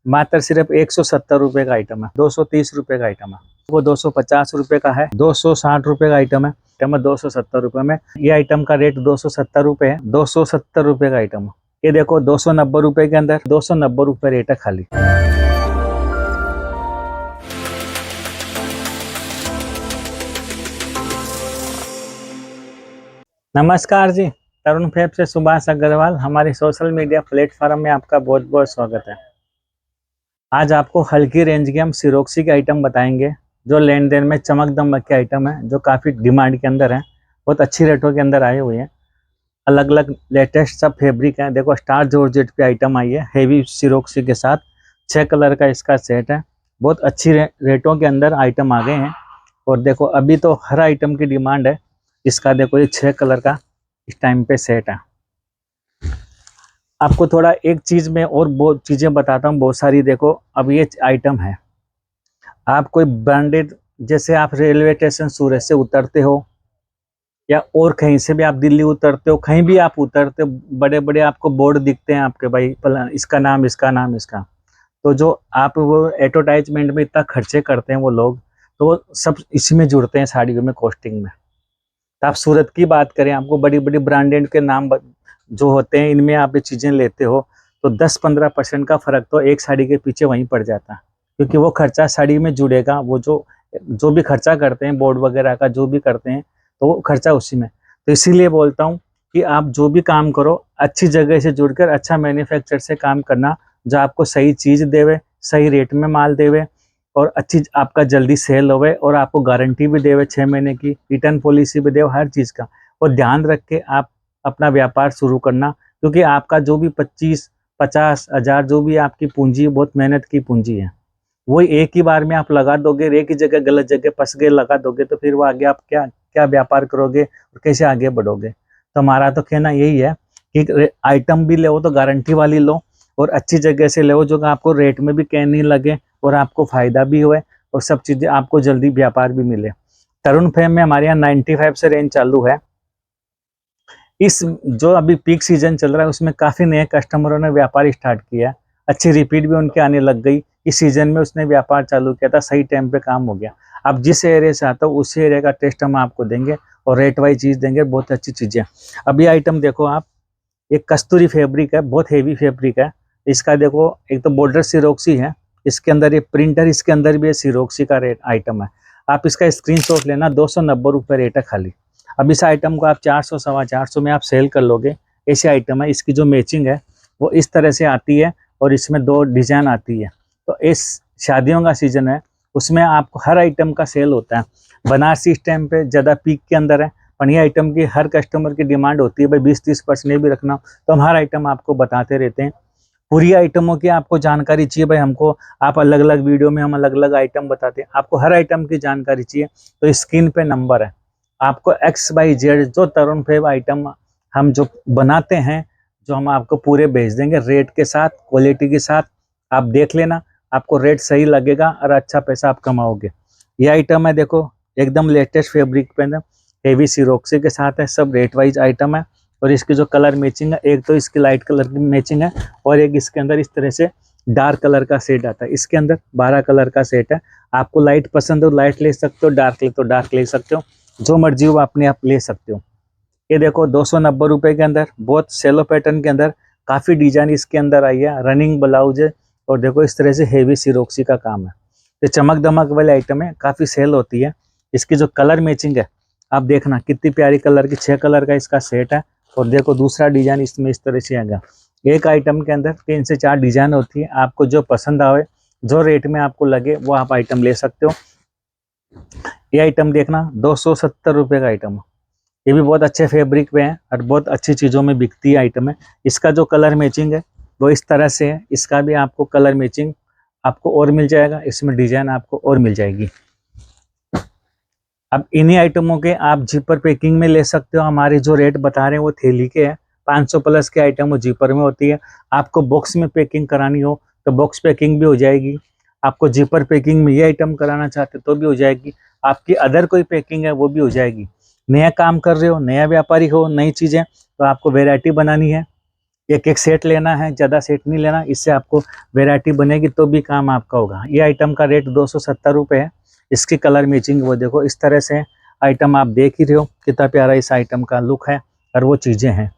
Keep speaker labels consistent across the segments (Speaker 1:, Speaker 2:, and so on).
Speaker 1: मात्र सिर्फ 170 रुपये का आइटम है, 230 रुपये का आइटम है। वो 250 रुपये का है, 260 रुपये का आइटम है, 270 रुपये में। ये आइटम का रेट 270 रुपये है, 270 रुपये का आइटम है। ये देखो 290 रुपये के अंदर 290 रुपये रेट है खाली। नमस्कार जी, तरुण फैब से सुभाष अग्रवाल। हमारे सोशल मीडिया प्लेटफॉर्म में आपका बहुत बहुत स्वागत है। आज आपको हल्की रेंज के हम सिरोक्सी के आइटम बताएंगे, जो लेन देन में चमक दमक के आइटम है, जो काफ़ी डिमांड के अंदर है, बहुत अच्छी रेटों के अंदर आए हुए हैं। अलग अलग लेटेस्ट सब फैब्रिक है। देखो स्टार जॉर्जेट पे आइटम आई है हेवी सिरोक्सी के साथ, 6 कलर का इसका सेट है। बहुत अच्छी रेटों के अंदर आइटम आ गए हैं। और देखो अभी तो हर आइटम की डिमांड है इसका। देखो ये 6 कलर का इस टाइम पे सेट है। आपको थोड़ा एक चीज में और बहुत चीजें बताता हूँ, बहुत सारी। देखो अब ये आइटम है, आप कोई ब्रांडेड, जैसे आप रेलवे स्टेशन सूरत से उतरते हो या और कहीं से भी आप दिल्ली उतरते हो, कहीं भी आप उतरते हो, बड़े बड़े आपको बोर्ड दिखते हैं आपके, भाई इसका नाम इसका नाम इसका। तो जो आप वो एडवर्टाइजमेंट में इतना खर्चे करते हैं वो लोग, तो वो सब इसी में जुड़ते हैं, साड़ियों में, कॉस्टिंग में। तो आप सूरत की बात करें, आपको बड़ी बड़ी ब्रांडेड के नाम जो होते हैं, इनमें आप ये चीज़ें लेते हो तो 10-15% का फ़र्क तो एक साड़ी के पीछे वहीं पड़ जाता है, क्योंकि वो खर्चा साड़ी में जुड़ेगा। वो जो भी खर्चा करते हैं बोर्ड वगैरह का, जो भी करते हैं, तो वो खर्चा उसी में। तो इसीलिए बोलता हूँ कि आप जो भी काम करो अच्छी जगह से जुड़कर, अच्छा मैन्युफैक्चर से काम करना, जो आपको सही चीज़ देवे, सही रेट में माल देवे, और अच्छी आपका जल्दी सेल होवे, और आपको गारंटी भी देवे 6 महीने की, रिटर्न पॉलिसी भी देवे, हर चीज़ का। और ध्यान रख के आप अपना व्यापार शुरू करना, क्योंकि आपका जो भी 25-50 हज़ार जो भी आपकी पूंजी, बहुत मेहनत की पूंजी है, वही एक ही बार में आप लगा दोगे, एक ही जगह गलत जगह फंस गए लगा दोगे, तो फिर वो आगे आप क्या क्या व्यापार करोगे और कैसे आगे बढ़ोगे। तो हमारा तो कहना यही है कि आइटम भी लो तो गारंटी वाली लो, और अच्छी जगह से लो, जो आपको रेट में भी कह नहीं लगे और आपको फायदा भी हुए, और सब चीज़ें आपको जल्दी व्यापार भी मिले। तरुण फैब में हमारे यहाँ 95 से रेंज चालू है। इस जो अभी पीक सीजन चल रहा है उसमें काफ़ी नए कस्टमरों ने व्यापार स्टार्ट किया, अच्छी रिपीट भी उनके आने लग गई। इस सीजन में उसने व्यापार चालू किया था, सही टाइम पे काम हो गया। अब जिस एरिया से आता हो उसी एरिया का टेस्ट हम आपको देंगे और रेट वाइज चीज़ देंगे, बहुत अच्छी चीज़ें। अब ये आइटम देखो आप, एक कस्तूरी फैब्रिक है, बहुत हेवी फैब्रिक है। इसका देखो एक तो बॉर्डर सिरोक्सी है, इसके अंदर ये प्रिंटर, इसके अंदर भी ये सिरोक्सी का रेट आइटम है। आप इसका स्क्रीनशॉट लेना, 290 रुपये रेट है खाली। अब इस आइटम को आप 400 सवा 400 में आप सेल कर लोगे। ऐसे आइटम है, इसकी जो मैचिंग है वो इस तरह से आती है, और इसमें 2 डिजाइन आती है। तो इस शादियों का सीजन है, उसमें आपको हर आइटम का सेल होता है। बनारसी इस टाइम पे ज़्यादा पीक के अंदर है, पर ये आइटम की हर कस्टमर की डिमांड होती है, भाई 20-30% भी रखना, तो हम हर आइटम आपको बताते रहते हैं। पूरी आइटमों की आपको जानकारी चाहिए भाई हमको, आप अलग अलग वीडियो में हम अलग अलग आइटम बताते हैं, आपको हर आइटम की जानकारी चाहिए तो स्क्रीन पे नंबर है, आपको XYZ जो तरुण फैब आइटम हम जो बनाते हैं, जो हम आपको पूरे भेज देंगे रेट के साथ, क्वालिटी के साथ। आप देख लेना, आपको रेट सही लगेगा और अच्छा पैसा आप कमाओगे। ये आइटम है देखो, एकदम लेटेस्ट फैब्रिक पे हेवी सिरोक्सी के साथ है, सब रेट वाइज आइटम है। और इसकी जो कलर मैचिंग है, एक तो इसकी लाइट कलर की मैचिंग है, और एक इसके अंदर इस तरह से डार्क कलर का सेट आता है। इसके अंदर 12 कलर का सेट है। आपको लाइट पसंद हो लाइट ले सकते हो, डार्क ले तो डार्क ले सकते हो, जो मर्जी हो अपने आप ले सकते हो। ये देखो 290 रुपये के अंदर, बहुत सेलो पैटर्न के अंदर, काफ़ी डिजाइन इसके अंदर आई है, रनिंग ब्लाउज है, और देखो इस तरह से हेवी सिरोक्सी का काम है। ये चमक दमक वाले आइटम है, काफ़ी सेल होती है। इसकी जो कलर मैचिंग है आप देखना, कितनी प्यारी कलर की, 6 कलर का इसका सेट है। और देखो दूसरा डिजाइन इसमें इस तरह से आएगा। एक आइटम के अंदर 3 से 4 डिजाइन होती है, आपको जो पसंद आवे, जो रेट में आपको लगे वो आप आइटम ले सकते हो। ये आइटम देखना 270 रुपये का आइटम है। ये भी बहुत अच्छे फैब्रिक पे है और बहुत अच्छी चीज़ों में बिकती है आइटम है। इसका जो कलर मैचिंग है वो इस तरह से है, इसका भी आपको कलर मैचिंग आपको और मिल जाएगा, इसमें डिजाइन आपको और मिल जाएगी। अब इन्हीं आइटमों के आप जिपर पैकिंग में ले सकते हो। हमारे जो रेट बता रहे हैं वो थैली के हैं, 500 प्लस के आइटम वो जिपर में होती है। आपको बॉक्स में पैकिंग करानी हो तो बॉक्स पैकिंग भी हो जाएगी। आपको जिपर पैकिंग में ये आइटम कराना चाहते तो भी हो जाएगी। आपकी अदर कोई पैकिंग है वो भी हो जाएगी। नया काम कर रहे हो, नया व्यापारी हो, नई चीज़ें, तो आपको वैरायटी बनानी है, एक एक सेट लेना है, ज़्यादा सेट नहीं लेना, इससे आपको वैरायटी बनेगी तो भी काम आपका होगा। ये आइटम का रेट 270 रुपये है। इसकी कलर मैचिंग वो देखो इस तरह से आइटम आप देख ही रहे हो, कितना प्यारा इस आइटम का लुक है और वो चीज़ें हैं।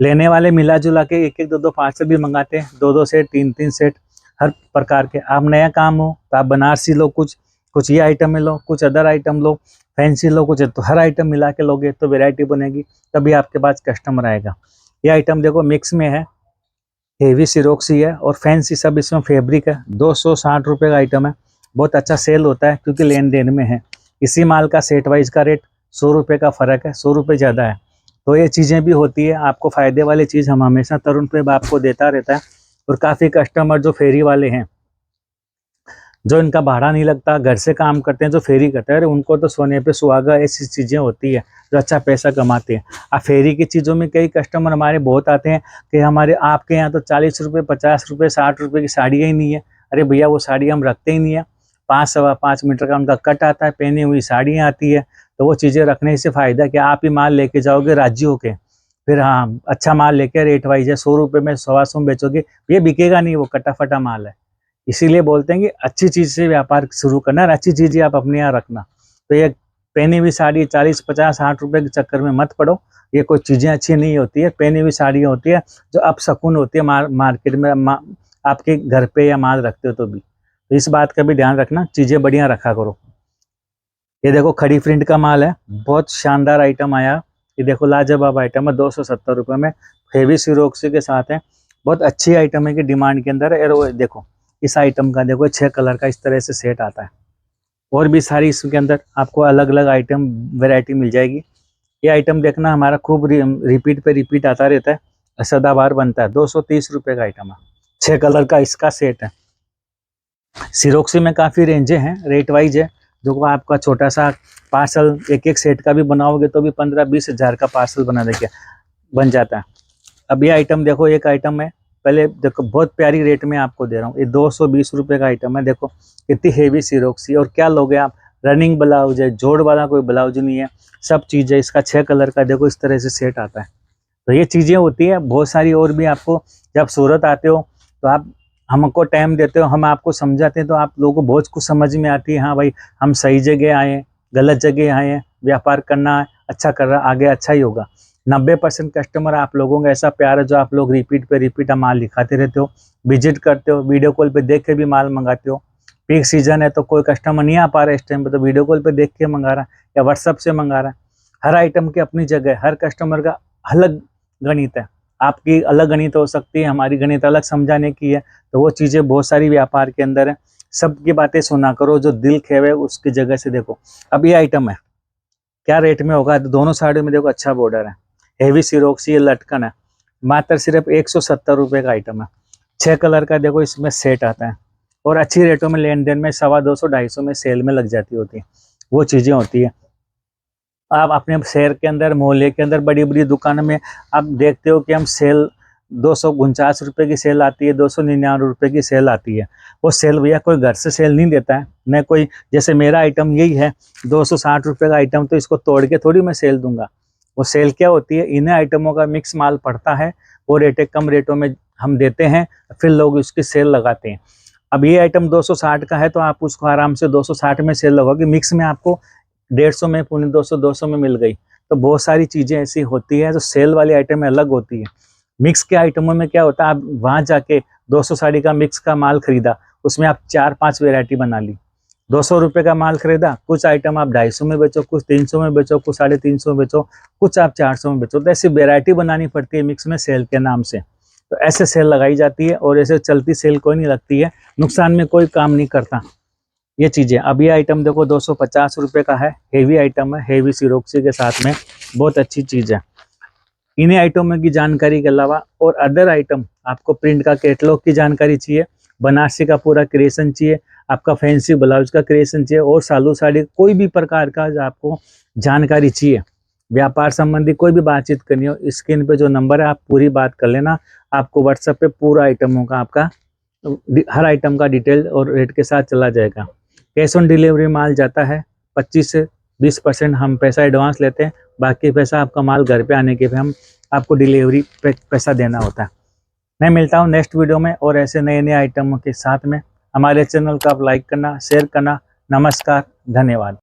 Speaker 1: लेने वाले मिला जुला के एक एक दो दो पार्सल भी मंगाते हैं, दो दो सेट तीन तीन सेट हर प्रकार के। आप नया काम हो तो आप बनारसी लो, कुछ कुछ ये आइटम में लो, कुछ अदर आइटम लो, फैंसी लो कुछ, तो हर आइटम मिला के लोगे तो वैरायटी बनेगी, तभी आपके पास कस्टमर आएगा। ये आइटम देखो मिक्स में है, हेवी सिरोक्सी है और फैंसी, सब इसमें फैब्रिक है। 260 रुपये का आइटम है, बहुत अच्छा सेल होता है क्योंकि लेन देन में है। इसी माल का सेट वाइज का रेट 100 रुपये का फ़र्क है, 100 रुपये ज़्यादा है। तो ये चीज़ें भी होती है, आपको फ़ायदे वाली चीज़ हम हमेशा तरुण पे आपको देता रहता है। और काफ़ी कस्टमर जो फेरी वाले हैं, जो इनका भाड़ा नहीं लगता, घर से काम करते हैं, जो फेरी करते हैं, अरे उनको तो सोने पे सुहागा, ऐसी चीज़ें होती है जो अच्छा पैसा कमाते हैं। अब फेरी की चीज़ों में कई कस्टमर हमारे बहुत आते हैं कि हमारे आपके यहाँ तो 40 रुपये 50 रुपये 60 रुपये की साड़ियाँ ही नहीं है। अरे भैया वो साड़ी हम रखते ही नहीं है, 5 सवा 5 मीटर का उनका कट आता है, पहनी हुई साड़ियाँ आती है। तो वो चीज़ें रखने से फ़ायदा कि आप ही माल लेके जाओगे राजी होके, फिर हाँ अच्छा माल लेके रेट वाइज है 100 रुपये में 125 में बेचोगे, ये बिकेगा नहीं, वो कटा फटा माल है। इसीलिए बोलते हैं कि अच्छी चीज़ से व्यापार शुरू करना और अच्छी चीज़ें आप अपने यहाँ रखना। तो ये पहनी हुई साड़ी 40 50 60 रुपये के चक्कर में मत पड़ो, ये कोई चीज़ें अच्छी नहीं होती है। पहनी हुई साड़ियाँ होती है जो अपशकुन होती है, मार्केट में आपके घर पे या माल रखते हो तो भी, तो इस बात का भी ध्यान रखना, चीज़ें बढ़िया रखा करो। ये देखो खड़ी प्रिंट का माल है, बहुत शानदार आइटम आया। ये देखो लाजवाब आइटम है, 270 रुपये में हेवी सिरोक्सी के साथ है। बहुत अच्छी आइटम है कि डिमांड के अंदर है। और देखो इस आइटम का देखो 6 कलर का इस तरह से सेट आता है, और भी सारी इसके अंदर आपको अलग अलग आइटम वैरायटी मिल जाएगी। ये आइटम देखना हमारा खूब रिपीट पे रिपीट आता रहता है, सदाबहार बनता है। 230 रुपये का आइटम है, 6 कलर का इसका सेट है। सिरोक्सी में काफ़ी रेंजें हैं, रेट वाइज है। जो आपका छोटा सा पार्सल एक एक सेट का भी बनाओगे तो भी 15-20 हज़ार का पार्सल बन जाता है। अब ये आइटम देखो, एक आइटम है, पहले देखो बहुत प्यारी रेट में आपको दे रहा हूँ। ये 220 रुपये का आइटम है, देखो कितनी हेवी सिरोक्सी। और क्या लोगे आप, रनिंग ब्लाउज है, जोड़ वाला कोई ब्लाउज नहीं है, सब चीज़ है। इसका 6 कलर का देखो इस तरह से सेट आता है। तो ये चीज़ें होती है बहुत सारी और भी। आपको जब सूरत आते हो तो आप हमको टाइम देते हो, हम आपको समझाते हैं तो आप लोगों को बहुत कुछ समझ में आती है। हाँ भाई हम सही जगह आए हैं, गलत जगह आए हैं, व्यापार करना है, अच्छा कर रहा, आगे अच्छा ही होगा। 90% कस्टमर आप लोगों का ऐसा प्यार है जो आप लोग रिपीट पे रिपीट माल दिखाते रहते हो, विजिट करते हो, वीडियो कॉल पे देख के भी माल मंगाते हो। पीक सीजन है तो कोई कस्टमर नहीं आ पा रहा है इस टाइम पे, तो वीडियो कॉल पे देख के मंगा रहा है या व्हाट्सअप से मंगा रहा है। हर आइटम की अपनी जगह है, हर कस्टमर का अलग गणित है। आपकी अलग गणित हो सकती है, हमारी गणित अलग समझाने की है। तो वो चीज़ें बहुत सारी व्यापार के अंदर है। सबकी बातें सुना करो, जो दिल खेवे उसकी जगह से देखो। अब ये आइटम है क्या रेट में होगा, तो दोनों साइड में देखो अच्छा बॉर्डर है, हेवी सिरोक्सी लटकन है, मात्र सिर्फ 170 रुपये का आइटम है। 6 कलर का देखो इसमें सेट आता है, और अच्छी रेटों में लेन देन में 250-250 में सेल में लग जाती होती है, वो चीज़ें होती है। आप अपने शहर के अंदर मोहल्ले के अंदर बड़ी बड़ी दुकानों में आप देखते हो कि हम सेल 249 रुपये की सेल आती है, 299 रुपये की सेल आती है। वो सेल भैया कोई घर से सेल नहीं देता है, न कोई, जैसे मेरा आइटम यही है 260 रुपये का आइटम, तो इसको तोड़ के थोड़ी मैं सेल दूंगा। वो सेल क्या होती है, इन्हें आइटमों का मिक्स माल पड़ता है, वो रेटें कम रेटों में हम देते हैं, फिर लोग उसकी सेल लगाते हैं। अब ये आइटम 260 का है तो आप उसको आराम से 260 में सेल लगाओगे, मिक्स में आपको 150 में, पौने 200 में मिल गई। तो बहुत सारी चीज़ें ऐसी होती है जो सेल वाली आइटम में अलग होती है। मिक्स के आइटमों में क्या होता है, आप वहाँ जाके 200 साड़ी का मिक्स का माल खरीदा, उसमें आप 4-5 वेराइटी बना ली। 200 रुपये का माल खरीदा, कुछ आइटम आप 250 में बेचो, कुछ 300 में बेचो, कुछ 350 में बेचो, कुछ आप 400 में बेचो। तो ऐसी वेराइटी बनानी पड़ती है मिक्स में सेल के नाम से। तो ऐसे सेल लगाई जाती है, और ऐसे चलती सेल कोई नहीं लगती है, नुकसान में कोई काम नहीं करता ये चीज़ें। अब ये आइटम देखो 250 रुपये का है, हेवी आइटम है, हेवी सिरोक्सी के साथ में, बहुत अच्छी चीज़ है। इन्हीं आइटमों की जानकारी के अलावा और अदर आइटम, आपको प्रिंट का कैटलॉग की जानकारी चाहिए, बनारसी का पूरा क्रिएशन चाहिए, आपका फैंसी ब्लाउज का क्रिएशन चाहिए, और सालू साड़ी, कोई भी प्रकार का जो आपको जानकारी चाहिए, व्यापार संबंधी कोई भी बातचीत करनी हो, स्क्रीन पे जो नंबर है आप पूरी बात कर लेना। आपको व्हाट्सएप पे पूरा आइटमों का आपका हर आइटम का डिटेल और रेट के साथ चला जाएगा। कैश ऑन डिलीवरी माल जाता है, 25 से 20% हम पैसा एडवांस लेते हैं, बाकी पैसा आपका माल घर पे आने के पे हम आपको डिलीवरी पे पैसा देना होता है। मैं मिलता हूँ नेक्स्ट वीडियो में और ऐसे नए नए आइटमों के साथ में। हमारे चैनल को आप लाइक करना, शेयर करना। नमस्कार, धन्यवाद।